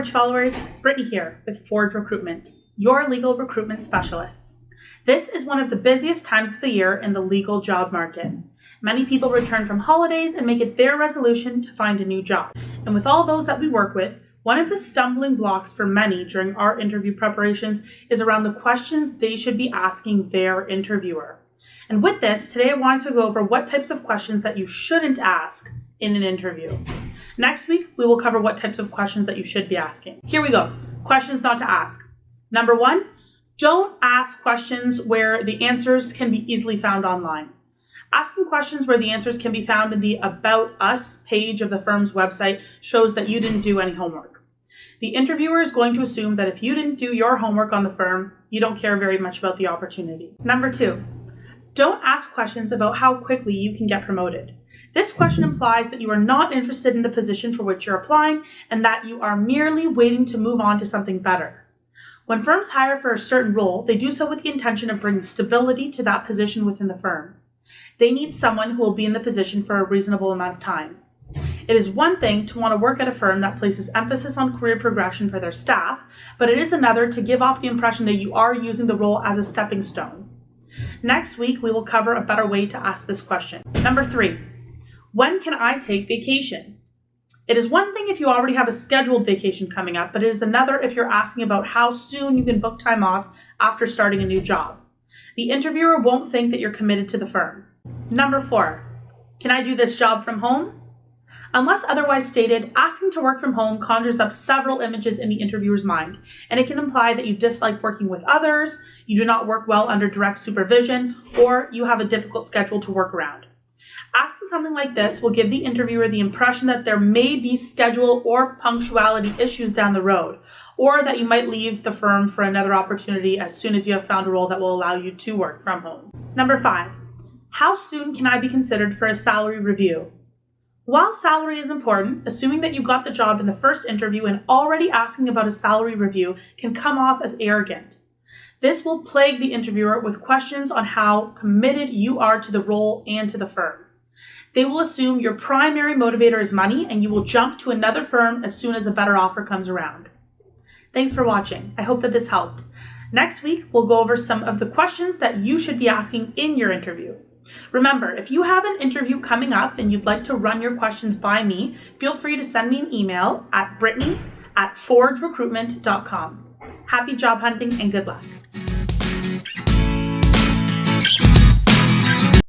Forge followers, Brittany here with Forge Recruitment, your legal recruitment specialists. This is one of the busiest times of the year in the legal job market. Many people return from holidays and make it their resolution to find a new job. And with all those that we work with, one of the stumbling blocks for many during our interview preparations is around the questions they should be asking their interviewer. And with this, today I wanted to go over what types of questions that you shouldn't ask in an interview. Next week, we will cover what types of questions that you should be asking. Here we go. Questions not to ask. Number one, don't ask questions where the answers can be easily found online. Asking questions where the answers can be found in the About Us page of the firm's website shows that you didn't do any homework. The interviewer is going to assume that if you didn't do your homework on the firm, you don't care very much about the opportunity. Number two, don't ask questions about how quickly you can get promoted. This question implies that you are not interested in the position for which you're applying and that you are merely waiting to move on to something better. When firms hire for a certain role, they do so with the intention of bringing stability to that position within the firm. They need someone who will be in the position for a reasonable amount of time. It is one thing to want to work at a firm that places emphasis on career progression for their staff, but it is another to give off the impression that you are using the role as a stepping stone. Next week, we will cover a better way to ask this question. Number three, when can I take vacation? It is one thing if you already have a scheduled vacation coming up, but it is another if you're asking about how soon you can book time off after starting a new job. The interviewer won't think that you're committed to the firm. Number four, can I do this job from home? Unless otherwise stated, asking to work from home conjures up several images in the interviewer's mind, and it can imply that you dislike working with others, you do not work well under direct supervision, or you have a difficult schedule to work around. Asking something like this will give the interviewer the impression that there may be schedule or punctuality issues down the road, or that you might leave the firm for another opportunity as soon as you have found a role that will allow you to work from home. Number five, how soon can I be considered for a salary review? While salary is important, assuming that you got the job in the first interview and already asking about a salary review can come off as arrogant. This will plague the interviewer with questions on how committed you are to the role and to the firm. They will assume your primary motivator is money and you will jump to another firm as soon as a better offer comes around. Thanks for watching. I hope that this helped. Next week, we'll go over some of the questions that you should be asking in your interview. Remember, if you have an interview coming up and you'd like to run your questions by me, feel free to send me an email at brittany@forgerecruitment.com. Happy job hunting and good luck.